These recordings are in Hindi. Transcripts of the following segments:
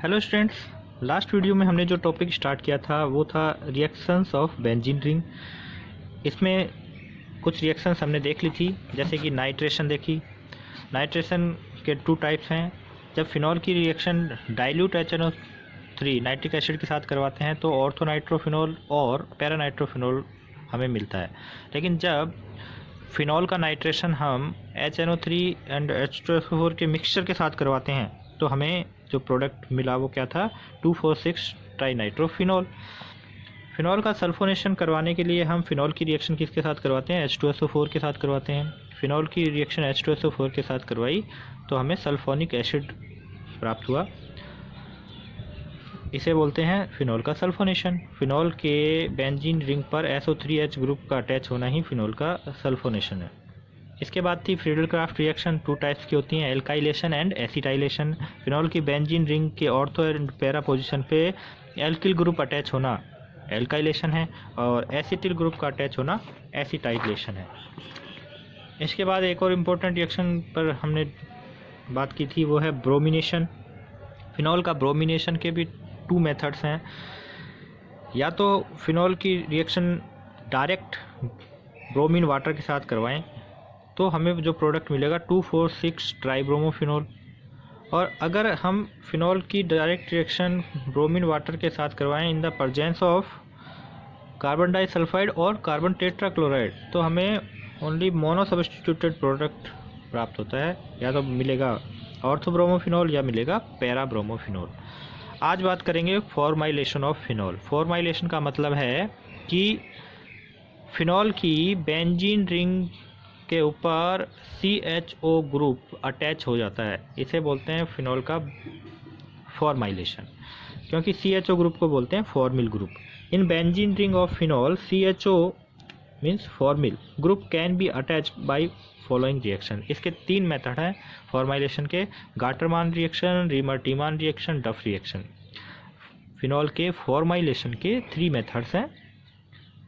हेलो स्टूडेंट्स, लास्ट वीडियो में हमने जो टॉपिक स्टार्ट किया था वो था रिएक्शंस ऑफ बेंजीन रिंग। इसमें कुछ रिएक्शंस हमने देख ली थी, जैसे कि नाइट्रेशन देखी। नाइट्रेशन के टू टाइप्स हैं। जब फिनॉल की reaction dilute HNO3 nitric acid के साथ करवाते हैं तो ऑर्थोनाइट्रोफिनॉल और पैरानाइट्रोफिनॉल हमें मिलता है। लेकिन जब फिनॉल का नाइट्रेशन हम HNO3 एंड H2SO4 के मिक्सचर के साथ करवाते हैं तो हमें जो प्रोडक्ट मिला वो क्या था, 2,4,6 ट्राइनाइट्रोफिनॉल। फिनॉल का सल्फोनेशन करवाने के लिए हम फिनॉल की रिएक्शन किसके साथ करवाते हैं, H2SO4 के साथ करवाते हैं। फिनॉल की रिएक्शन H2SO4 के साथ करवाई तो हमें सल्फोनिक एसिड प्राप्त हुआ, इसे बोलते हैं फिनॉल का सल्फोनेशन। फिनॉल के बेंजीन रिंग पर SO3H ग्रुप का अटैच होना ही फिनॉल का सल्फोनेशन है। इसके बाद थी फ्रीडल-क्राफ्ट रिएक्शन। टू टाइप्स की होती हैं, एल्काइलेशन एंड एसिटाइलेशन। फिनॉल की बेंजीन रिंग के ऑर्थो एंड पैरा पोजीशन पे एल्किल ग्रुप अटैच होना एल्काइलेशन है और एसिटिल ग्रुप का अटैच होना एसिटाइलेशन है। इसके बाद एक और इम्पोर्टेंट रिएक्शन पर हमने बात की थी, वो है ब्रोमिनेशन। फिनॉल का ब्रोमिनेशन के भी टू मेथड्स हैं। या तो फिनॉल की रिएक्शन डायरेक्ट ब्रोमीन वाटर के साथ करवाएं तो हमें जो प्रोडक्ट मिलेगा 2,4,6 ट्राइब्रोमोफिनॉल। और अगर हम फिनॉल की डायरेक्ट रिएक्शन ब्रोमीन वाटर के साथ करवाएं इन the presence of carbon disulphide और कार्बन टेट्राक्लोराइड तो हमें ओनली मोनो सब्स्टिट्यूटेड प्रोडक्ट प्राप्त होता है। या तो मिलेगा ऑर्थोब्रोमोफिनॉल या मिलेगा पैराब्रोमोफिनॉल। आज बात करेंगे फॉर्माइलेशन ऑफ फिनॉल। फॉर्माइलेशन का मतलब है कि फिनॉल की बेंजीन रिंग के ऊपर CHO ग्रुप अटैच हो जाता है, इसे बोलते हैं फिनॉल का फॉर्माइलेशन, क्योंकि CHO ग्रुप को बोलते हैं formal group. In benzene ring of phenol CHO means formal group can be attach by following reaction. इसके तीन मेथड हैं फॉर्माइलेशन के, गाटरमान रिएक्शन, रीमर-टीमान रिएक्शन, डफ रिएक्शन। फिनॉल के फॉर्माइलेशन के 3 मेथड्स हैं,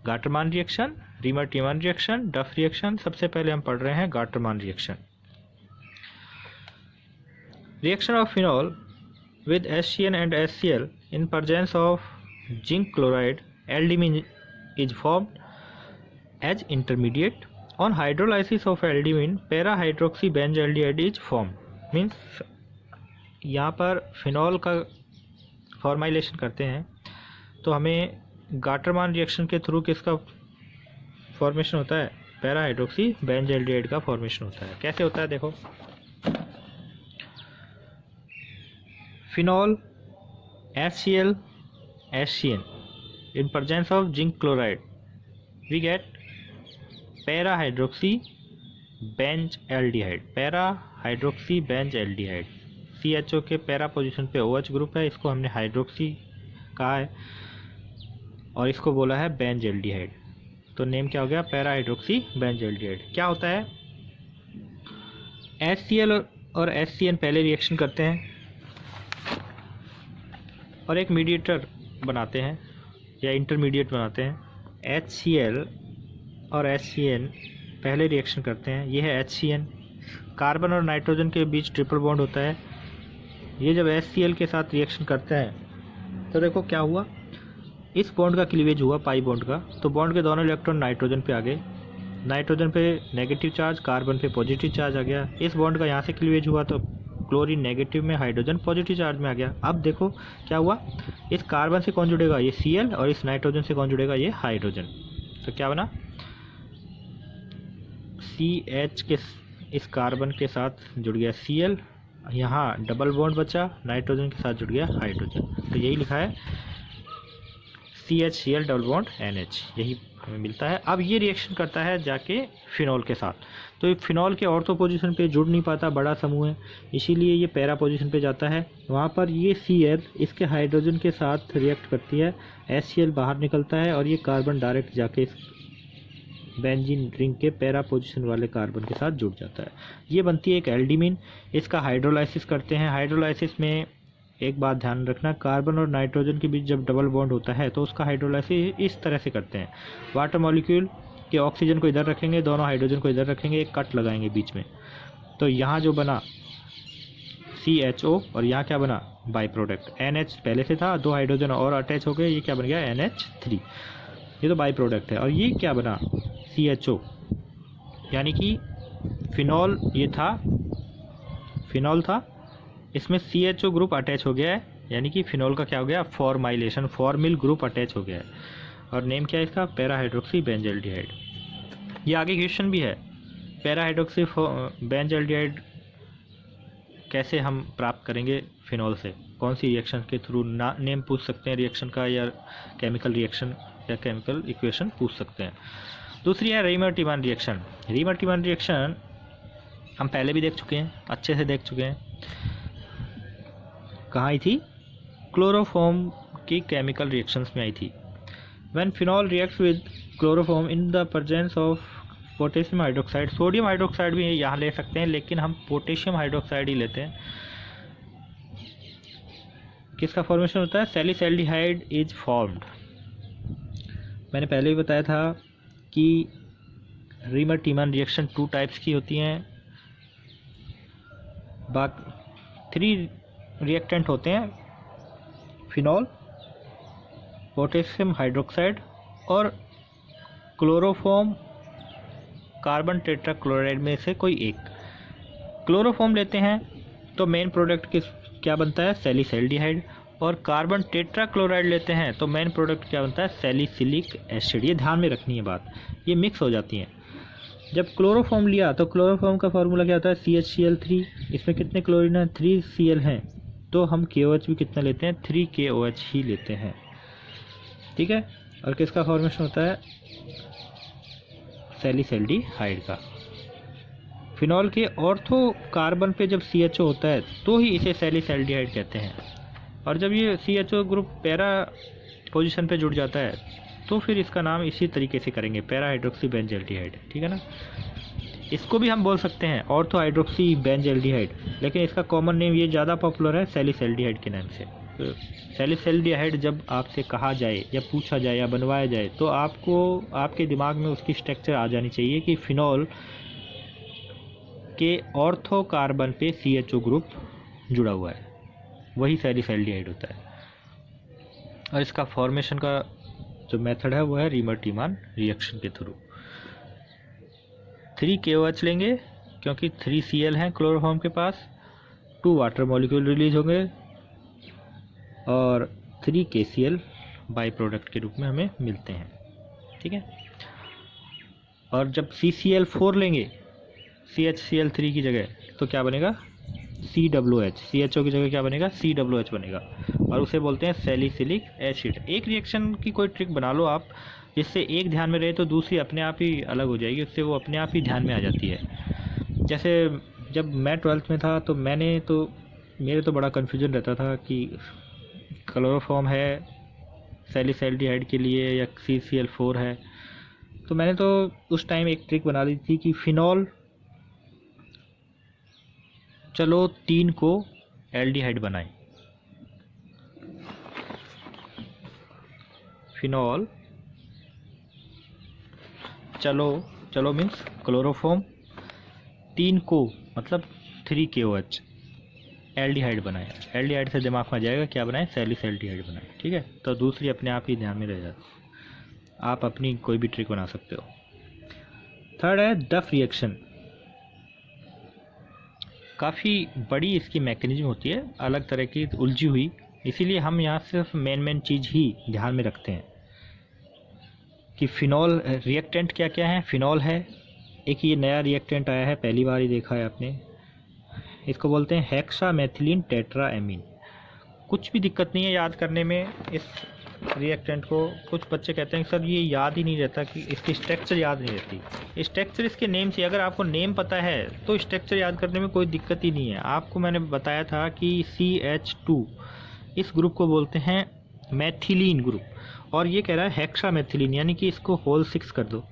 गाटरमान रिएक्शन, रीमर-टीमान रिएक्शन, डफ रिएक्शन। सबसे पहले हम पढ़ रहे हैं Gattermann reaction. Reaction of phenol with HCN and HCl in presence of zinc chloride, aldehyde is formed as intermediate. On hydrolysis of aldehyde, para-hydroxybenzyaldehyde is formed. Means यहाँ पर फिनॉल का फॉर्माइलेशन करते हैं तो हमें गाटरमान रिएक्शन के थ्रू किसका फॉर्मेशन होता है, पैराहाइड्रोक्सी बेंजाइल्डिहाइड का फॉर्मेशन होता है। कैसे होता है देखो, phenol HCl HCN in presence of zinc chloride we get para-hydroxy benzyaldehyde। para-hydroxy benzyaldehyde CHO के पैरा पोजीशन पे OH ग्रुप है, इसको हमने हाइड्रोक्सी कहा है और इसको बोला है बेंजाइल्डिहाइड, तो नेम क्या हो गया, पैराहाइड्रोक्सी बेंजाइल्डिहाइड। क्या होता है, HCl और HCN पहले रिएक्शन करते हैं और एक मीडिएटर बनाते हैं या इंटरमीडिएट बनाते हैं। HCl और HCN पहले रिएक्शन करते हैं, ये है HCN। कार्बन और नाइट्रोजन के बीच ट्रिपल बॉन्ड होता है। ये जब HCl के साथ रिएक्शन करते हैं तो देखो क्या हुआ, इस बॉन्ड का क्लीवेज हुआ पाई बॉन्ड का, तो बॉन्ड के दोनों इलेक्ट्रॉन नाइट्रोजन पे आ गए। नाइट्रोजन पे नेगेटिव चार्ज, कार्बन पे पॉजिटिव चार्ज आ गया। इस बॉन्ड का यहाँ से क्लीवेज हुआ तो क्लोरीन नेगेटिव में, हाइड्रोजन पॉजिटिव चार्ज में आ गया। अब देखो क्या हुआ, इस कार्बन से कौन जुड़ेगा, ये Cl, और इस नाइट्रोजन से कौन जुड़ेगा, ये हाइड्रोजन। तो क्या बना, CH के इस कार्बन के साथ जुड़ गया Cl, यहाँ डबल बॉन्ड बचा, नाइट्रोजन के साथ जुड़ गया हाइड्रोजन। तो यही लिखा है CHCl डबल बॉन्ड NH, यही हमें मिलता है। अब ये रिएक्शन करता है जाके फिनॉल के साथ, तो ये फिनॉल के ऑर्थो पोजीशन पे जुड़ नहीं पाता, बड़ा समूह है, इसीलिए ये पैरा पोजीशन पे जाता है। वहाँ पर ये Cl इसके हाइड्रोजन के साथ रिएक्ट करती है, HCl बाहर निकलता है और ये कार्बन डायरेक्ट जाके इस बेंजीन रिंग के पैरा पोजीशन वाले कार्बन के साथ जुड़ जाता है। ये बनती है एक एल्डिमीन। इसका हाइड्रोलाइसिस करते हैं। हाइड्रोलाइसिस में एक बात ध्यान रखना, कार्बन और नाइट्रोजन के बीच जब डबल बॉन्ड होता है तो उसका हाइड्रोलाइसिस इस तरह से करते हैं, वाटर मॉलिक्यूल के ऑक्सीजन को इधर रखेंगे, दोनों हाइड्रोजन को इधर रखेंगे, एक कट लगाएंगे बीच में, तो यहाँ जो बना CHO और यहाँ क्या बना बाई प्रोडक्ट, NH पहले से था, 2 हाइड्रोजन और अटैच हो गए, ये क्या बन गया NH3, ये तो बाई प्रोडक्ट है। और ये क्या बना CHO, यानी कि फिनॉल, ये था फिनॉल था, इसमें CHO ग्रुप अटैच हो गया है, यानी कि फिनॉल का क्या हो गया फॉर्माइलेशन, फॉर्मिल ग्रुप अटैच हो गया है। और नेम क्या है इसका पैरा हाइड्रोक्सी बेंजल्डिहाइड। ये आगे क्वेश्चन भी है, पैरा हाइड्रोक्सी बेंजल्डिहाइड कैसे हम प्राप्त करेंगे फिनॉल से, कौन सी रिएक्शन के थ्रू, ना नेम पूछ सकते हैं रिएक्शन का, या केमिकल रिएक्शन या केमिकल इक्वेशन पूछ सकते हैं। दूसरी है रीमर-टीमन रिएक्शन। रीमर-टीमन रिएक्शन हम पहले भी देख चुके हैं, अच्छे से देख चुके हैं। कहाँ आई थी, क्लोरोफॉर्म की केमिकल रिएक्शंस में आई थी। When phenol reacts with chloroform in the presence of potassium hydroxide, sodium hydroxide भी यहाँ ले सकते हैं, लेकिन हम पोटेशियम हाइड्रोक्साइड ही लेते हैं। किसका फॉर्मेशन होता है, सैलिसैल्डिहाइड इज फॉर्म्ड। मैंने पहले भी बताया था कि रीमर-टीमन रिएक्शन 2 टाइप्स की होती हैं, बाकी 3 रिएक्टेंट होते हैं, फिनॉल, पोटेशियम हाइड्रोक्साइड और क्लोरोफॉर्म कार्बन टेट्राक्लोराइड में से कोई एक। क्लोरोफॉर्म लेते हैं तो मेन प्रोडक्ट क्या बनता है सैलिसैल्डिहाइड, और कार्बन टेट्राक्लोराइड लेते हैं तो मेन प्रोडक्ट क्या बनता है सैलिसिलिक एसिड। ये ध्यान में रखनी है बात, ये मिक्स हो जाती हैं। जब क्लोरोफॉर्म लिया तो क्लोरोफॉर्म का फार्मूला क्या होता है CHCl3, इसमें कितने क्लोरीन है 3Cl हैं, तो हम KOH भी कितना लेते हैं 3KOH ही लेते हैं, ठीक है। और किसका फॉर्मेशन होता है सैलिसैल्डिहाइड का। फिनॉल के ऑर्थो कार्बन पे जब CHO होता है तो ही इसे सैलिसैल्डिहाइड कहते हैं, और जब ये CHO ग्रुप पैरा पोजीशन पे जुड़ जाता है तो फिर इसका नाम इसी तरीके से करेंगे, पैरा हाइड्रोक्सी बेंजल्डिहाइड, ठीक है ना। इसको भी हम बोल सकते हैं ऑर्थो हाइड्रोक्सी बेंजल्डिहाइड, लेकिन इसका कॉमन नेम ये ज़्यादा पॉपुलर है सैलिसैल्डिहाइड के नाम से। तो सैलिसैल्डिहाइड जब आपसे कहा जाए या पूछा जाए या बनवाया जाए तो आपको आपके दिमाग में उसकी स्ट्रक्चर आ जानी चाहिए कि फिनॉल के ऑर्थो कार्बन पे CHO ग्रुप जुड़ा हुआ है, वही सैलिसैल्डिहाइड होता है। और इसका फॉर्मेशन का जो मेथड है वो है रीमर-टीमन रिएक्शन के थ्रू। 3KOH लेंगे क्योंकि 3Cl हैं क्लोरोफॉर्म के पास, 2 वाटर मॉलिक्यूल रिलीज होंगे और 3KCl बाई प्रोडक्ट के रूप में हमें मिलते हैं, ठीक है। और जब CCl4 लेंगे CHCl3 की जगह तो क्या बनेगा COOH, CHO की जगह क्या बनेगा COOH बनेगा, और उसे बोलते हैं सैलिसिलिक एसिड। एक रिएक्शन की कोई ट्रिक बना लो आप जिससे एक ध्यान में रहे तो दूसरी अपने आप ही अलग हो जाएगी, उससे वो अपने आप ही ध्यान में आ जाती है। जैसे जब मैं 12th में था तो मेरे तो बड़ा कन्फ्यूजन रहता था कि क्लोरोफॉर्म है सैलिसैल्डिहाइड के लिए या CCl4 है, तो मैंने तो उस टाइम एक ट्रिक बना दी थी कि फिनॉल चलो 3 को एल्डिहाइड बनाएं, फिनॉल चलो मीन्स क्लोरोफॉर्म 3 को मतलब 3KOH एल्डिहाइड बनाएं। एल्डिहाइड से दिमाग में आ जाएगा क्या बनाएं सैलिसैल्डिहाइड बनाएं, ठीक है। तो दूसरी अपने आप ही ध्यान में रह जाती है, आप अपनी कोई भी ट्रिक बना सकते हो। थर्ड है डफ रिएक्शन। काफ़ी बड़ी इसकी मैकेनिज्म होती है, अलग तरह की उलझी हुई, इसीलिए हम यहाँ सिर्फ मेन चीज़ ही ध्यान में रखते हैं कि फिनॉल रिएक्टेंट क्या क्या है। फिनॉल है, एक ये नया रिएक्टेंट आया है, पहली बार ही देखा है आपने, इसको बोलते हैं हेक्सामेथिलीन टेट्राएमीन। कुछ भी दिक्कत नहीं है याद करने में इस रिएक्टेंट को। कुछ बच्चे कहते हैं सर ये याद ही नहीं रहता, कि इसकी स्ट्रक्चर याद नहीं रहती। स्ट्रक्चर इसके नेम से, अगर आपको नेम पता है तो स्ट्रक्चर याद करने में कोई दिक्कत ही नहीं है। आपको मैंने बताया था कि CH2 इस ग्रुप को बोलते हैं मैथिलीन ग्रुप, और ये कह रहा है हेक्सामेथिलीन, यानी कि इसको होल 6 कर दो,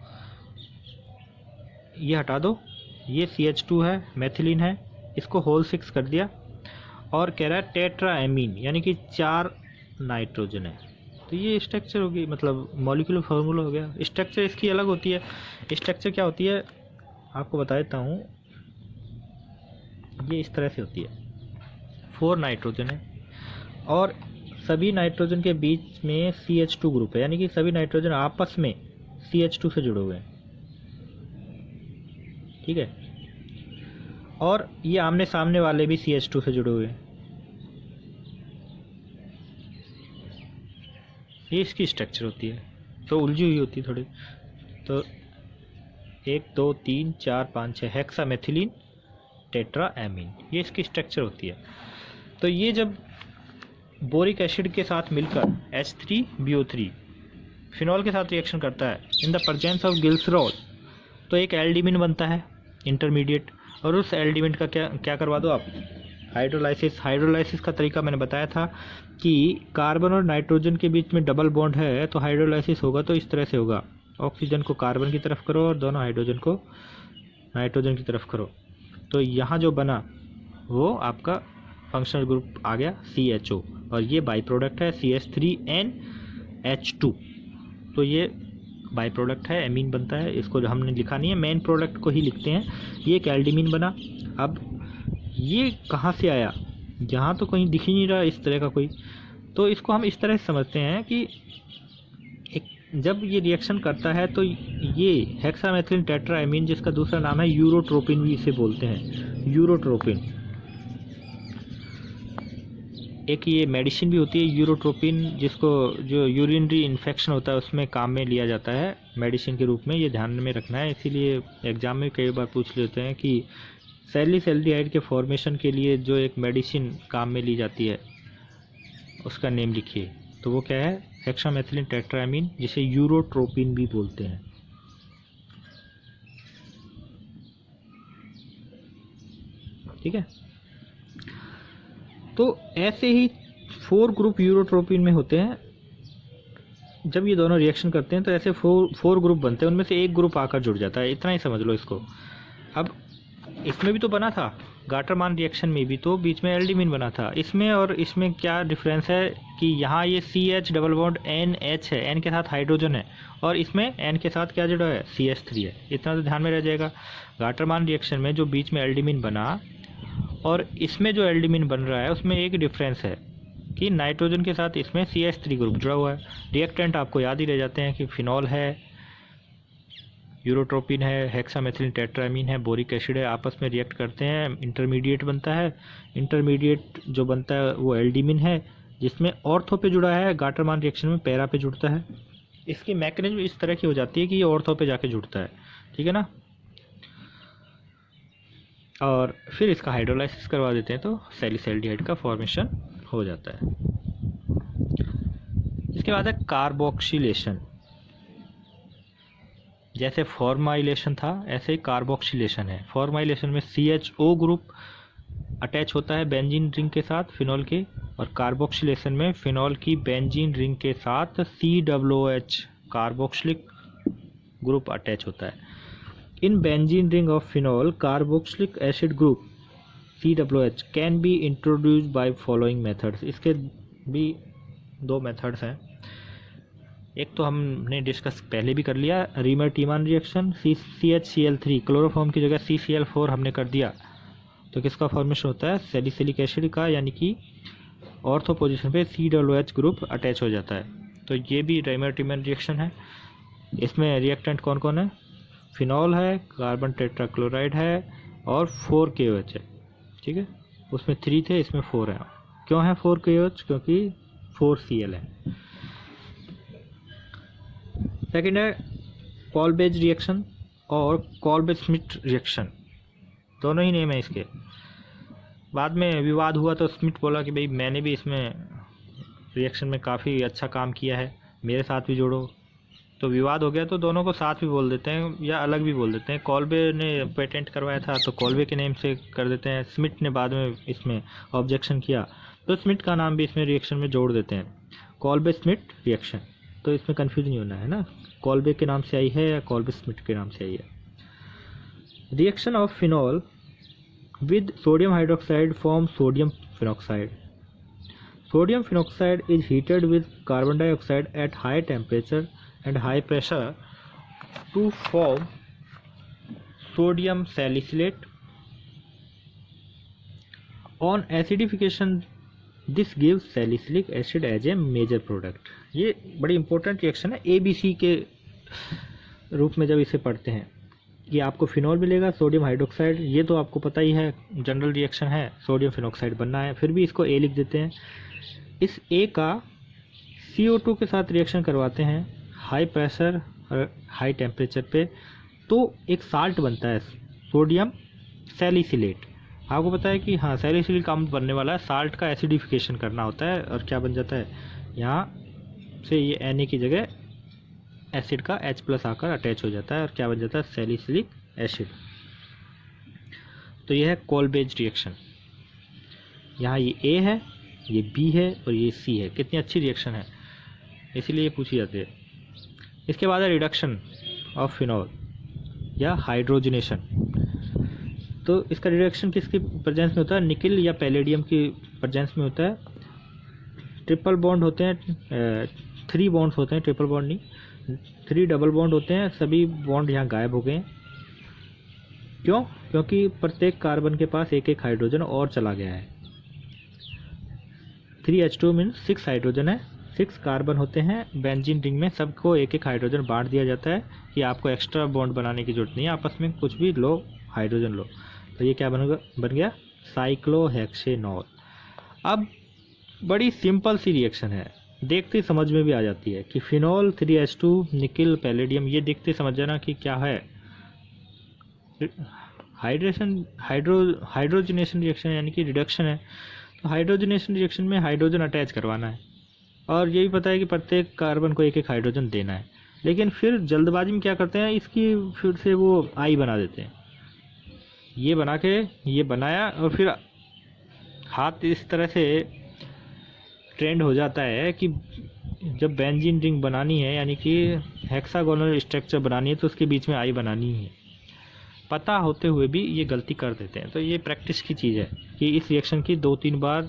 ये हटा दो, ये CH2 है मैथिलीन है, इसको होल 6 कर दिया, और कह रहा है टेट्राएमीन यानी कि 4 नाइट्रोजन है। तो ये स्ट्रक्चर होगी, मतलब मॉलिक्यूलर फार्मूला हो गया। स्ट्रक्चर इसकी अलग होती है। स्ट्रक्चर क्या होती है आपको बता देता हूँ, ये इस तरह से होती है। 4 नाइट्रोजन है और सभी नाइट्रोजन के बीच में CH2 ग्रुप है, यानी कि सभी नाइट्रोजन आपस में CH2 से जुड़े हुए हैं। ठीक है, और ये आमने सामने वाले भी CH2 से जुड़े हुए हैं। ये इसकी स्ट्रक्चर होती है, तो उलझी हुई होती है थोड़ी। तो 1 2 3 4 5 6 हेक्सामेथिलीन टेट्राएमीन, ये इसकी स्ट्रक्चर होती है। तो ये जब बोरिक एसिड के साथ मिलकर H3BO3 फिनॉल के साथ रिएक्शन करता है इन द प्रेजेंस ऑफ ग्लिसरॉल, तो एक एल्डिमिन बनता है इंटरमीडिएट। और उस एल्डिमिन का क्या करवा दो आप, हाइड्रोलाइसिस। हाइड्रोलाइसिस का तरीका मैंने बताया था कि कार्बन और नाइट्रोजन के बीच में डबल बॉन्ड है, तो हाइड्रोलाइसिस होगा तो इस तरह से होगा, ऑक्सीजन को कार्बन की तरफ करो और दोनों हाइड्रोजन को नाइट्रोजन की तरफ करो। तो यहाँ जो बना वो आपका फंक्शनल ग्रुप आ गया CHO, और ये बाई प्रोडक्ट है CH3NH2। तो ये बाई प्रोडक्ट है, एमीन बनता है, इसको हमने लिखा नहीं है, मेन प्रोडक्ट को ही लिखते हैं। ये एक एल्डिमिन बना। अब ये कहाँ से आया, यहाँ तो कहीं दिख ही नहीं रहा इस तरह का कोई। तो इसको हम इस तरह से समझते हैं कि जब ये रिएक्शन करता है तो ये हेक्सामेथिलीन टेट्राएमीन, जिसका दूसरा नाम है यूरोट्रोपिन भी इसे बोलते हैं, यूरोट्रोपिन। एक ये मेडिसिन भी होती है यूरोट्रोपिन, जिसको जो यूरिनरी इन्फेक्शन होता है उसमें काम में लिया जाता है मेडिसिन के रूप में, ये ध्यान में रखना है। इसीलिए एग्जाम में कई बार पूछ लेते हैं कि सैलिसैल्डिहाइड के फॉर्मेशन के लिए जो एक मेडिसिन काम में ली जाती है उसका नेम लिखिए, तो वो क्या है, हेक्सामेथिलीन टेट्राएमीन, जिसे यूरोट्रोपिन भी बोलते हैं। ठीक है, तो ऐसे ही 4 ग्रुप यूरोट्रोपिन में होते हैं। जब ये दोनों रिएक्शन करते हैं तो ऐसे 4 ग्रुप बनते हैं, उनमें से एक ग्रुप आकर जुड़ जाता है, इतना ही समझ लो इसको। अब इसमें भी तो बना था, गाटरमान रिएक्शन में भी तो बीच में एल्डिमिन बना था। इसमें और इसमें क्या डिफरेंस है कि यहाँ ये CH डबल बॉन्ड NH है, N के साथ हाइड्रोजन है, और इसमें N के साथ क्या जुड़ा है, CH3 है। इतना तो ध्यान में रह जाएगा। गाटरमान रिएक्शन में जो बीच में एल्डिमिन बना और इसमें जो एल्डिमिन बन रहा है उसमें एक डिफरेंस है कि नाइट्रोजन के साथ इसमें CH3 ग्रुप जुड़ा हुआ है। रिएक्टेंट आपको याद ही रह जाते हैं कि फिनॉल है, यूरोट्रोपिन है, हेक्सामेथिलीन टेट्राएमीन है, बोरिक एसिड है, आपस में रिएक्ट करते हैं, इंटरमीडिएट बनता है। इंटरमीडिएट जो बनता है वो एल्डिमिन है, जिसमें ऑर्थो पे जुड़ा है, गाटरमान रिएक्शन में पैरा पे जुड़ता है। इसकी मैकेनिज्म इस तरह की हो जाती है कि ये ऑर्थो पे जाके जुड़ता है, ठीक है ना। और फिर इसका हाइड्रोलाइसिस करवा देते हैं तो सैलिसैल्डिहाइड का फॉर्मेशन हो जाता है। इसके बाद है कार्बोक्सिलेशन। जैसे फॉर्माइलेशन था ऐसे ही कार्बोक्सिलेशन है। फॉर्माइलेशन में CHO ग्रुप अटैच होता है बेंजीन रिंग के साथ फिनॉल के, और कार्बोक्सिलेशन में फिनॉल की बेंजीन रिंग के साथ COOH कार्बोक्सिलिक ग्रुप अटैच होता है। In benzene ring of phenol carboxylic acid group COOH can be introduced by following methods. इसके भी 2 मेथड्स हैं। एक तो हमने डिस्कस पहले भी कर लिया, रीमर टीमान रिएक्शन, CHCl3 क्लोरोफॉर्म की जगह CCl4 हमने कर दिया, तो किसका फॉर्मेशन होता है, सैलिसिलिक एसिड का, यानी कि ऑर्थो पोजीशन पे COOH ग्रुप अटैच हो जाता है। तो ये भी रीमर टीमान रिएक्शन है। इसमें रिएक्टेंट कौन कौन है, फिनॉल है, कार्बन टेट्राक्लोराइड है और 4KOH है। ठीक है, उसमें 3 थे, इसमें 4 है। क्यों है 4KOH, क्योंकि 4Cl है। सेकेंड है कॉल्बेज रिएक्शन और कॉल्बेज स्मिट रिएक्शन, दोनों ही नेम है इसके। बाद में विवाद हुआ तो स्मिट बोला कि भाई मैंने भी इसमें रिएक्शन में काफ़ी अच्छा काम किया है, मेरे साथ भी जोड़ो। तो विवाद हो गया तो दोनों को साथ भी बोल देते हैं या अलग भी बोल देते हैं। कॉल्बे ने पेटेंट करवाया था तो कॉल्बे के नेम से कर देते हैं, स्मिट ने बाद में इसमें ऑब्जेक्शन किया तो स्मिट का नाम भी इसमें रिएक्शन में जोड़ देते हैं, कॉल्बे स्मिट रिएक्शन। तो इसमें कंफ्यूज नहीं होना है ना, कॉल्बे के नाम से आई है या कॉल्बे स्मिट के नाम से आई है। Reaction of phenol with sodium hydroxide form sodium phenoxide. Sodium phenoxide is heated with carbon dioxide at high temperature and high pressure to form sodium salicylate on acidification this gives salicylic acid as a major product. ये बड़ी इंपॉर्टेंट रिएक्शन है, ABC के रूप में जब इसे पढ़ते हैं कि आपको फिनॉल मिलेगा, सोडियम हाइड्रोक्साइड, ये तो आपको पता ही है जनरल रिएक्शन है, सोडियम फिनॉक्साइड बनना है, फिर भी इसको A लिख देते हैं। इस A का CO2 के साथ रिएक्शन करवाते हैं हाई प्रेशर और हाई टेम्परेचर पे, तो एक साल्ट बनता है सोडियम सैलिसिलेट। आपको पता है कि हाँ सैलिसिलिक अम्ल बनने वाला है, साल्ट का एसिडिफिकेशन करना होता है और क्या बन जाता है, यहाँ से ये Na की जगह एसिड का H+ आकर अटैच हो जाता है और क्या बन जाता है, सैलिसिलिक एसिड। तो यह है कोलबेज रिएक्शन। यहाँ ये A है, ये B है और ये C है। कितनी अच्छी रिएक्शन है, इसीलिए पूछी जाती है। इसके बाद है रिडक्शन ऑफ फिनॉल या हाइड्रोजनेशन। तो इसका रिडक्शन किसकी प्रेजेंस में होता है, निकिल या पैलेडियम की प्रेजेंस में होता है। ट्रिपल बॉन्ड होते हैं, 3 बॉन्ड्स होते हैं, ट्रिपल बॉन्ड नहीं, 3 डबल बॉन्ड होते हैं। सभी बॉन्ड यहाँ गायब हो गए हैं। क्यों? क्योंकि प्रत्येक कार्बन के पास एक एक हाइड्रोजन और चला गया है। 3H2 मीन्स 6 हाइड्रोजन है, 6 कार्बन होते हैं बेंजीन रिंग में, सबको एक एक हाइड्रोजन बांट दिया जाता है कि आपको एक्स्ट्रा बॉन्ड बनाने की जरूरत नहीं है, आपस में कुछ भी लो, हाइड्रोजन लो। तो ये क्या बन गया, साइक्लोहेक्सेनॉल। अब बड़ी सिंपल सी रिएक्शन है, देखते ही समझ में भी आ जाती है कि फिनॉल 3H2 निकिल पैलेडियम, ये देखते समझ जाना कि क्या है, हाइड्रोजनेशन रिएक्शन यानी कि रिडक्शन है। तो हाइड्रोजनेशन रिएक्शन में हाइड्रोजन अटैच करवाना है और ये भी पता है कि प्रत्येक कार्बन को एक एक हाइड्रोजन देना है, लेकिन फिर जल्दबाजी में क्या करते हैं, इसकी फिर से वो आई बना देते हैं। ये बना के ये बनाया और फिर हाथ इस तरह से ट्रेंड हो जाता है कि जब बेंजीन रिंग बनानी है यानी कि हेक्सागोनल स्ट्रक्चर बनानी है तो उसके बीच में आई बनानी है, पता होते हुए भी ये गलती कर देते हैं। तो ये प्रैक्टिस की चीज़ है कि इस रिएक्शन की 2-3 बार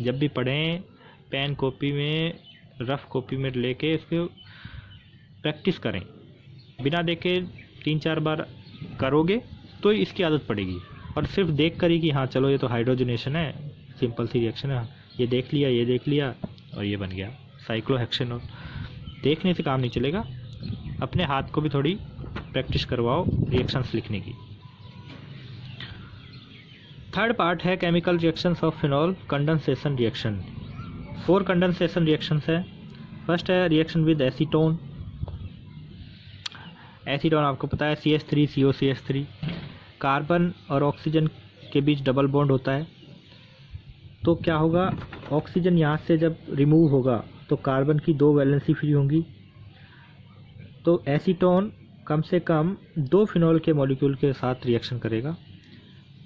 जब भी पढ़ें, पेन कॉपी में, रफ कॉपी में लेके इसको प्रैक्टिस करें। बिना देखे 3-4 बार करोगे तो इसकी आदत पड़ेगी, और सिर्फ देख कर ही कि हाँ चलो ये तो हाइड्रोजनेशन है, सिंपल सी रिएक्शन है, ये देख लिया और ये बन गया साइक्लोहेक्सेनॉल। देखने से काम नहीं चलेगा, अपने हाथ को भी थोड़ी प्रैक्टिस करवाओ रिएक्शंस लिखने की। थर्ड पार्ट है chemical reactions of phenol condensation reaction. 4 condensation reactions है। फर्स्ट है रिएक्शन विद एसीटोन। एसीटोन आपको पता है CH3COCH3, कार्बन और ऑक्सीजन के बीच डबल बॉन्ड होता है। तो क्या होगा, ऑक्सीजन यहाँ से जब रिमूव होगा तो कार्बन की 2 वैलेंसी फ्री होंगी, तो एसीटोन कम से कम 2 फिनॉल के मॉलिक्यूल के साथ रिएक्शन करेगा,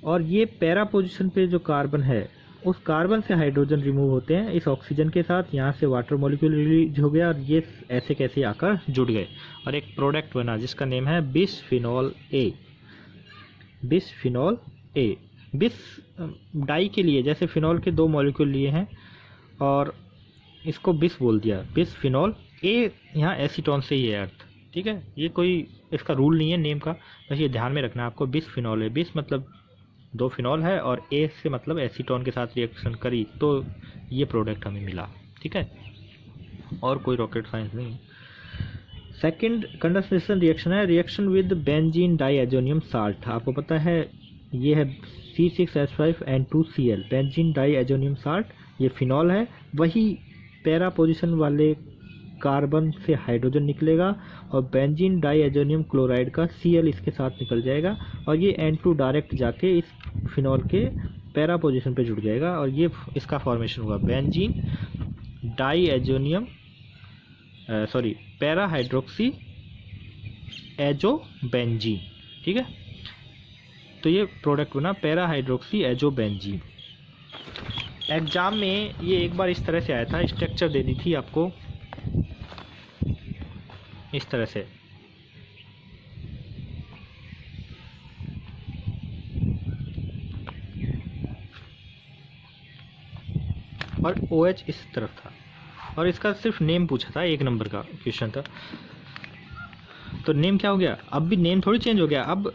और ये पैरा पोजीशन पे जो कार्बन है उस कार्बन से हाइड्रोजन रिमूव होते हैं इस ऑक्सीजन के साथ, यहाँ से वाटर मॉलिक्यूल रिलीज हो गया और ये ऐसे कैसे आकर जुड़ गए और एक प्रोडक्ट बना जिसका नेम है बिसफिनॉल ए। बिसफिनॉल ए, बिस डाई के लिए, जैसे फिनॉल के 2 मॉलिक्यूल लिए हैं और इसको बिस बोल दिया, बिसफिनॉल ए, यहाँ एसीटोन से ही है अर्थ, ठीक है। ये कोई इसका रूल नहीं है नेम का, बस ये ध्यान में रखना है आपको। बिसफिनॉल है, बिस मतलब 2 फिनॉल है और ए से मतलब एसीटोन के साथ रिएक्शन करी तो ये प्रोडक्ट हमें मिला, ठीक है, और कोई रॉकेट साइंस नहीं। सेकंड कंडेंसेशन रिएक्शन है reaction with benzene diazonium salt. आपको पता है ये है C6H5N2Cl, बेंजीन डाईएजोनियम साल्ट, ये फिनॉल है। वही पैरा पोजीशन वाले कार्बन से हाइड्रोजन निकलेगा और बेंजीन डाईएजोनियम क्लोराइड का Cl इसके साथ निकल जाएगा और ये N2 डायरेक्ट जाके इस फिनॉल के पैरा पोजीशन पे जुड़ जाएगा और ये इसका फॉर्मेशन हुआ benzene diazonium para hydroxy azobenzene, ठीक है। तो ये प्रोडक्ट बना पैरा हाइड्रोक्सी एजोबेंजीन। एग्जाम में ये एक बार इस तरह से आया था, स्ट्रक्चर दे दी थी आपको इस तरह से, और OH इस तरफ था और इसका सिर्फ नेम पूछा था, 1 नंबर का क्वेश्चन था। तो नेम क्या हो गया, अब भी नेम थोड़ी चेंज हो गया, अब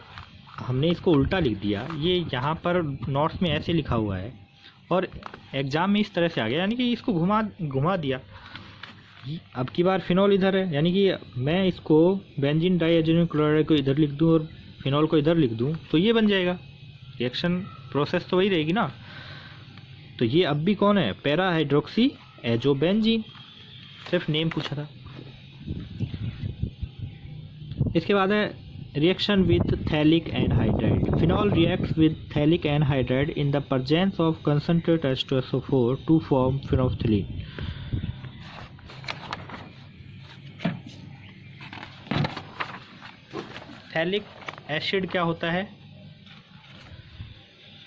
हमने इसको उल्टा लिख दिया। ये यहाँ पर नोट्स में ऐसे लिखा हुआ है और एग्ज़ाम में इस तरह से आ गया, यानी कि इसको घुमा दिया। अब की बार फिनॉल इधर है, यानी कि मैं इसको बेंजीन डाइहाइड्रोजन क्लोराइड को इधर लिख दूं और फिनॉल को इधर लिख दूं तो ये बन जाएगा। रिएक्शन प्रोसेस तो वही रहेगी ना। तो ये अब भी कौन है, पैरा हाइड्रोक्सी एजोबेंजीन, सिर्फ नेम पूछा था। इसके बाद है reaction with phthalic anhydride. Phenol reacts with phthalic anhydride in the presence of concentrate H2SO4 to form phenolphthalein. Phthalic acid क्या होता है,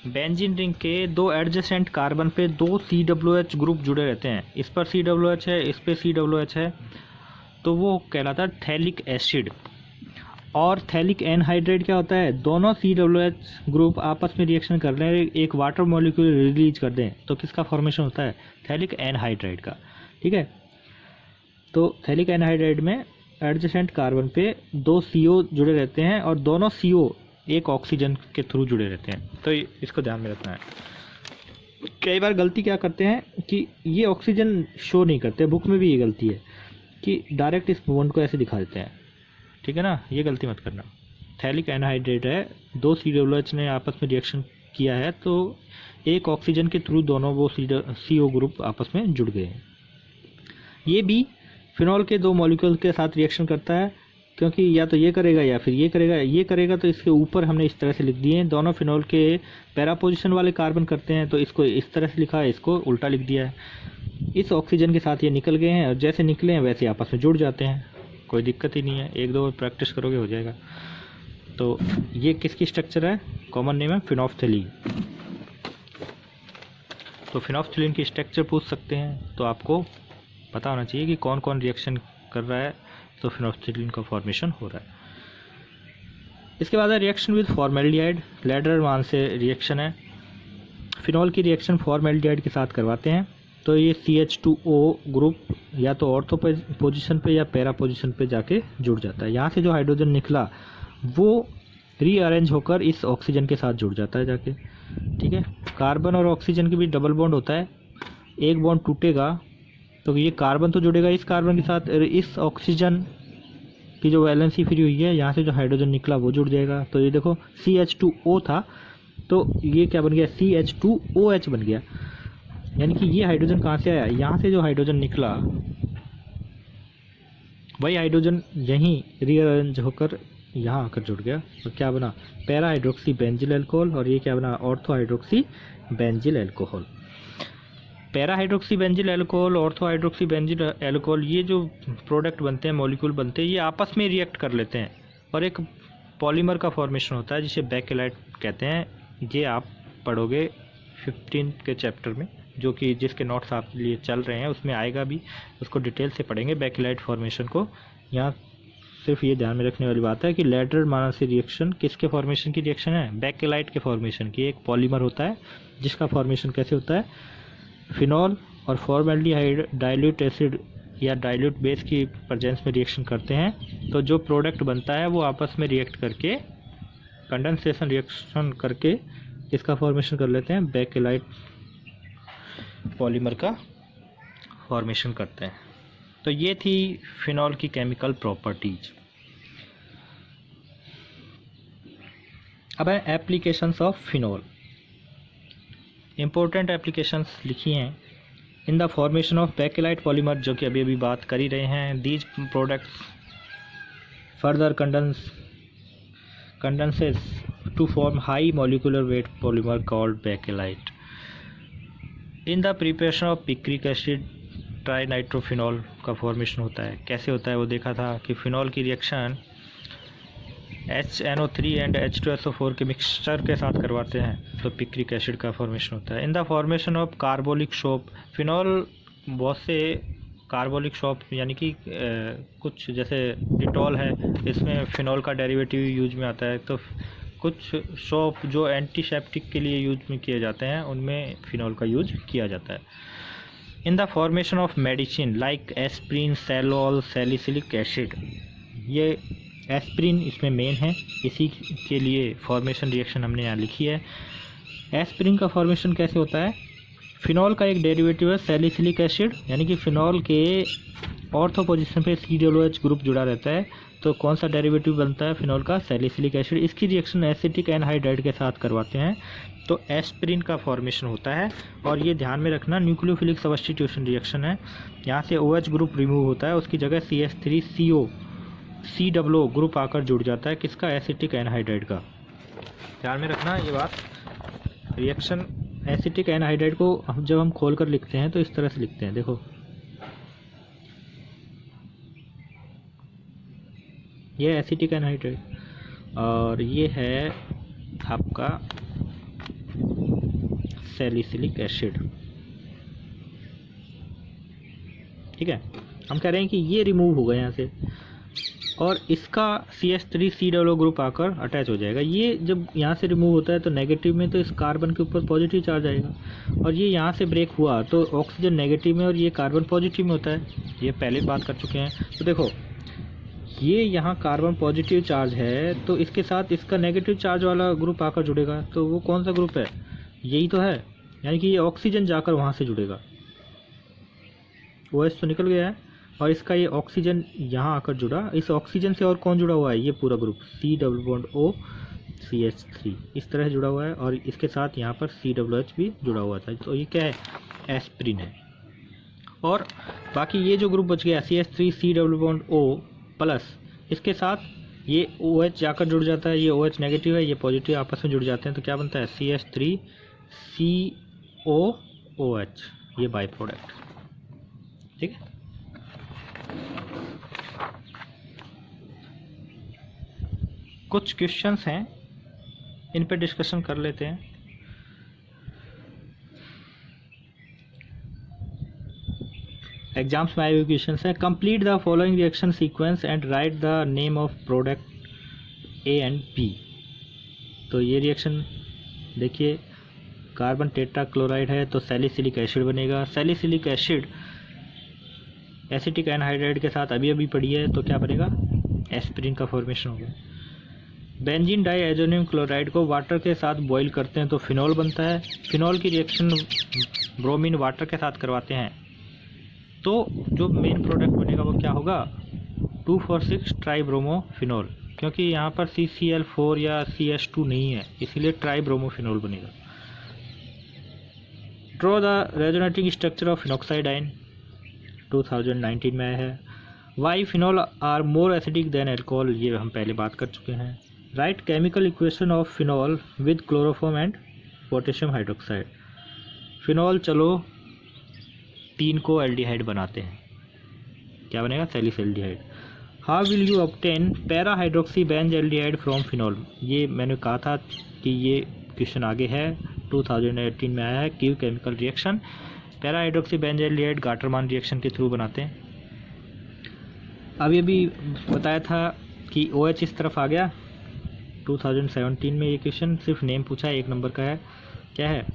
बेंजीन रिंग के दो एडजेसेंट कार्बन पे दो COOH ग्रुप जुड़े रहते हैं। इस पर COOH है, इस पे COOH है, तो वो कहलाता है थैलिक एसिड। और थैलिक एनहाइड्राइड क्या होता है, दोनों COOH ग्रुप आपस में रिएक्शन कर रहे हैं, एक वाटर मॉलिक्यूल रिलीज कर दें तो किसका फॉर्मेशन होता है, थैलिक एनहाइड्राइड का। ठीक है, तो थैलिक एनहाइड्राइड में एडजेसेंट कार्बन पे दो CO जुड़े रहते हैं और दोनों CO एक ऑक्सीजन के थ्रू जुड़े रहते हैं, तो इसको ध्यान में रखना है। कई बार गलती क्या करते हैं कि ये ऑक्सीजन शो नहीं करते, बुक में भी ये गलती है कि डायरेक्ट इस बॉन्ड को ऐसे दिखा देते हैं। ठीक है ना, ये गलती मत करना। थैलिक एनहाइड्राइड है, दो COOH ने आपस में रिएक्शन किया है तो एक ऑक्सीजन के थ्रू दोनों वो CO ग्रुप आपस में जुड़ गए हैं। ये भी फिनॉल के दो मॉलिक्यूल के साथ रिएक्शन करता है, क्योंकि या तो ये करेगा या फिर ये करेगा। ये करेगा तो इसके ऊपर हमने इस तरह से लिख दिए हैं, दोनों फिनॉल के पैरा पोजीशन वाले कार्बन करते हैं तो इसको इस तरह से लिखा है, इसको उल्टा लिख दिया है। इस ऑक्सीजन के साथ ये निकल गए हैं और जैसे निकले हैं वैसे आपस में जुड़ जाते हैं, कोई दिक्कत ही नहीं है, एक दो बार प्रैक्टिस करोगे हो जाएगा। तो ये किसकी स्ट्रक्चर है, कॉमन नेम है फिनोल्फ्थलीन। तो फिनोल्फ्थलीन की स्ट्रक्चर पूछ सकते हैं, तो आपको पता होना चाहिए कि कौन कौन रिएक्शन कर रहा है, तो फिनोल्फ्थलीन का फॉर्मेशन हो रहा है। इसके बाद है रिएक्शन विद फॉर्मेल्डिहाइड। लैडर मान से रिएक्शन है, फिनॉल की रिएक्शन फॉर्मेल्डिहाइड के साथ करवाते हैं तो ये CH2O ग्रुप या तो ऑर्थो पोजीशन पे या पैरा पोजीशन पे जाके जुड़ जाता है। यहाँ से जो हाइड्रोजन निकला वो रीअरेंज होकर इस ऑक्सीजन के साथ जुड़ जाता है जाके। ठीक है, कार्बन और ऑक्सीजन के बीच डबल बॉन्ड होता है, एक बॉन्ड टूटेगा तो ये कार्बन तो जुड़ेगा इस कार्बन के साथ, इस ऑक्सीजन की जो वैलेंसी फ्री हुई है यहाँ से जो हाइड्रोजन निकला वो जुड़ जाएगा। तो ये देखो CH2O था तो ये क्या बन गया, CH2OH बन गया। यानी कि ये हाइड्रोजन कहाँ से आया, यहाँ से जो हाइड्रोजन निकला वही हाइड्रोजन यहीं रीअरेंज होकर यहाँ आकर जुड़ गया और क्या बना, पैरा हाइड्रोक्सी बेंजिल एल्कोहल, और ये क्या बना, ortho hydroxy benzyl alcohol. Para hydroxy benzyl alcohol, ortho hydroxy benzyl alcohol, ये जो प्रोडक्ट बनते हैं, मॉलिक्यूल बनते हैं, ये आपस में रिएक्ट कर लेते हैं और एक पॉलीमर का फॉर्मेशन होता है जिसे बेकेलाइट कहते हैं। ये आप पढ़ोगे 15 के चैप्टर में, जो कि जिसके नोट्स आप लिए चल रहे हैं उसमें आएगा भी, उसको डिटेल से पढ़ेंगे बेकेलाइट फॉर्मेशन को। यहाँ सिर्फ ये ध्यान में रखने वाली बात है कि लैटरल मानासी रिएक्शन किसके फॉर्मेशन की रिएक्शन है, बेकेलाइट के फॉर्मेशन की। एक पॉलीमर होता है जिसका फॉर्मेशन कैसे होता है, फिनॉल और फॉर्मेल्डिहाइड डाइल्यूट एसिड या डाइल्यूट बेस की प्रेजेंस में रिएक्शन करते हैं तो जो प्रोडक्ट बनता है वो आपस में रिएक्ट करके कंडेंसेशन रिएक्शन करके इसका फॉर्मेशन कर लेते हैं, बेकेलाइट पॉलीमर का फॉर्मेशन करते हैं। तो ये थी फिनॉल की केमिकल प्रॉपर्टीज। अब है applications of phenol. Important applications लिखी हैं in the formation of bakelite polymer, जो कि अभी बात कर ही रहे हैं। These products further condenses to form high molecular weight polymer called bakelite. In the preparation of picric acid trinitrophenol का फॉर्मेशन होता है। कैसे होता है वो देखा था कि फिनॉल की रिएक्शन HNO3 एंड H2SO4 के मिक्सचर के साथ करवाते हैं तो पिक्रिक एसिड का फॉर्मेशन होता है। In the formation of carbolic soap, phenol बहुत से कार्बोलिक सोप यानी कि कुछ जैसे डिटॉल है, इसमें फिनॉल का डेरिवेटिव यूज में आता है। तो कुछ सोप जो एंटीसेप्टिक के लिए यूज में किए जाते हैं उनमें फिनॉल का यूज किया जाता है। In the formation of medicine like aspirin, सैलोल, salicylic acid, ये एस्प्रिन इसमें मेन है, इसी के लिए फॉर्मेशन रिएक्शन हमने यहाँ लिखी है। एस्प्रिन का फॉर्मेशन कैसे होता है, फिनॉल का एक डेरिवेटिव है सैलिसिलिक एसिड, यानी कि फिनॉल के ऑर्थो पोजीशन पे COOH ग्रुप जुड़ा रहता है। तो कौन सा डेरिवेटिव बनता है फिनॉल का? Salicylic acid. इसकी रिएक्शन एसिटिक एनहाइड्राइड के साथ करवाते हैं तो एस्पिरिन का फॉर्मेशन होता है। और ये ध्यान में रखना, न्यूक्लियोफिलिक सब्स्टिट्यूशन रिएक्शन है। यहाँ से OH ग्रुप रिमूव होता है, उसकी जगह CH3CO COO ग्रुप आकर जुड़ जाता है किसका? एसिटिक एनहाइड्राइड का। ध्यान में रखना ये बात। रिएक्शन एसिटिक एनहाइड्राइड को जब हम खोल कर लिखते हैं तो इस तरह से लिखते हैं, देखो ये एसिटिक एनहाइड्राइड और ये है आपका सैलिसिलिक एसिड। ठीक है, हम कह रहे हैं कि ये रिमूव होगा यहाँ से और इसका CH3COO ग्रुप आकर अटैच हो जाएगा। ये जब यहाँ से रिमूव होता है तो नेगेटिव में, तो इस कार्बन के ऊपर पॉजिटिव चार्ज आएगा और ये यहाँ से ब्रेक हुआ तो ऑक्सीजन नेगेटिव में और ये कार्बन पॉजिटिव में होता है। ये पहले बात कर चुके हैं। तो देखो ये यहाँ कार्बन पॉजिटिव चार्ज है तो इसके साथ इसका नेगेटिव चार्ज वाला ग्रुप आकर जुड़ेगा। तो वो कौन सा ग्रुप है? यही तो है, यानी कि ये ऑक्सीजन जाकर वहाँ से जुड़ेगा। OH तो निकल गया है और इसका ये ऑक्सीजन यहाँ आकर जुड़ा। इस ऑक्सीजन से और कौन जुड़ा हुआ है? ये पूरा group C double bond O CH3 इस तरह जुड़ा हुआ है और इसके साथ यहाँ पर COOH भी जुड़ा हुआ था। तो ये क्या है? एस्पिरिन है। और बाकी ये जो ग्रुप बच गया CH3 C double bond O plus, इसके साथ ये OH जाकर जुड़ जाता है। ये OH नेगेटिव है, ये पॉजिटिव, आपस में जुड़ जाते हैं तो क्या बनता है? CH3 COOH, ये बाई प्रोडक्ट। ठीक है, कुछ क्वेश्चंस हैं, इन पे डिस्कशन कर लेते हैं। एग्जाम्स में आए हुए क्वेश्चंस हैं। Complete the following reaction sequence and right the name of product A and B। तो ये रिएक्शन देखिए, कार्बन टेट्राक्लोराइड है तो सैलिसिलिक एसिड बनेगा। सैलिसिलिक एसिड एसिटिक एनहाइड्राइड के साथ अभी पड़ी है तो क्या बनेगा? एस्पिरिन का फॉर्मेशन होगा। बेंजीन डाईएजोनियम क्लोराइड को वाटर के साथ बॉईल करते हैं तो फिनॉल बनता है। फिनॉल की रिएक्शन ब्रोमीन वाटर के साथ करवाते हैं तो जो मेन प्रोडक्ट बनेगा वो क्या होगा? 2,4,6 ट्राईब्रोमोफिनॉल, क्योंकि यहाँ पर CCl4 या CH2 नहीं है इसीलिए ट्राईब्रोमोफिनॉल बनेगा। Draw the resonating structure of phenoxide ion, 2019 में आया है। Why phenol are more acidic than alcohol, ये हम पहले बात कर चुके हैं। Write chemical equation of phenol with chloroform and potassium hydroxide. Phenol चलो 3 को एल्डिहाइड बनाते हैं, क्या बनेगा? Salicylaldehyde. How will you obtain para hydroxy benzaldehyde from phenol? ये मैंने कहा था कि ये क्वेश्चन आगे है, 2018 में आया है। Q chemical reaction para hydroxy Benz aldehyde Gattermann reaction के थ्रू बनाते हैं। अभी बताया था कि OH इस तरफ आ गया 2017 में। ये क्वेश्चन सिर्फ नेम पूछा है, 1 नंबर का है। क्या है?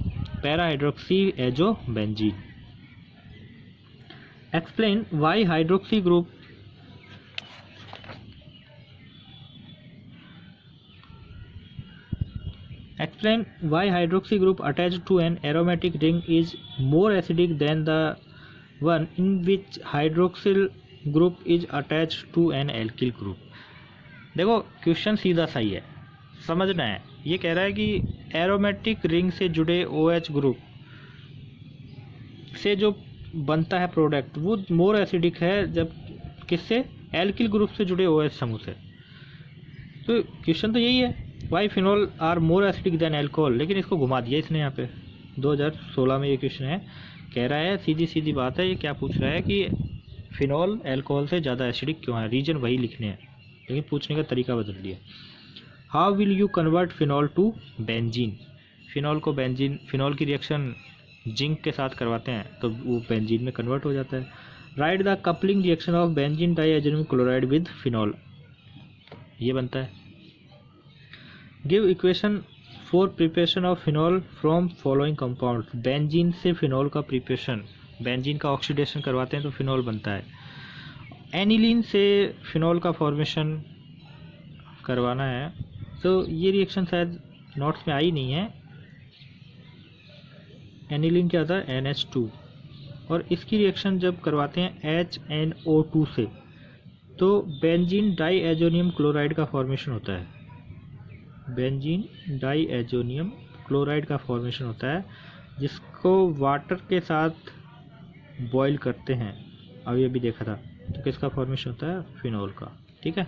Para hydroxy azo benzene. Explain why hydroxy group attached to an aromatic ring is more acidic than the one in which hydroxyl group is attached to an alkyl group। देखो क्वेश्चन सीधा सही है, समझना है। ये कह रहा है कि एरोमेटिक रिंग से जुड़े OH ग्रुप से जो बनता है प्रोडक्ट वो मोर एसिडिक है जब किससे? एल्किल ग्रुप से जुड़े OH समूह से। तो क्वेश्चन तो यही है, why phenol are more acidic than alcohol, लेकिन इसको घुमा दिया इसने। यहाँ पे 2016 में ये क्वेश्चन है, कह रहा है सीधी बात है। ये क्या पूछ रहा है कि फिनॉल एल्कोहल से ज़्यादा एसिडिक क्यों है? रीजन वही लिखने हैं लेकिन पूछने का तरीका बदल दिया। How will you convert phenol to benzene? Phenol को बेंजीन, फिनॉल की रिएक्शन जिंक के साथ करवाते हैं तो वो बेंजीन में कन्वर्ट हो जाता है। Write the coupling reaction of benzene diazonium chloride with phenol, ये बनता है। Give equation for preparation of phenol from following compound. Benzene से फिनॉल का प्रिपरेशन, बेंजीन का ऑक्सीडेशन करवाते हैं तो फिनॉल बनता है। एनिलीन से फिनॉल का फॉर्मेशन करवाना है तो ये रिएक्शन शायद नोट्स में आई नहीं है। एनिलीन क्या था, NH2, और इसकी रिएक्शन जब करवाते हैं HNO2 से तो बेंजीन डाईएजोनियम क्लोराइड का फॉर्मेशन होता है, बेंजीन डाईएजोनियम क्लोराइड का फॉर्मेशन होता है, जिसको वाटर के साथ बॉईल करते हैं, अभी अभी देखा था, तो किसका फॉर्मेशन होता है, फिनॉल का। ठीक है,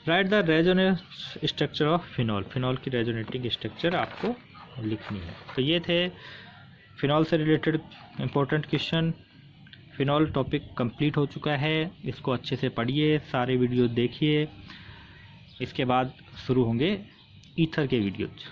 write the resonance structure of phenol, phenol की रेजोनेटिंग स्ट्रक्चर आपको लिखनी है। तो ये थे फिनॉल से related important question. Phenol topic complete हो चुका है, इसको अच्छे से पढ़िए, सारे वीडियो देखिए, इसके बाद शुरू होंगे ईथर के वीडियोज।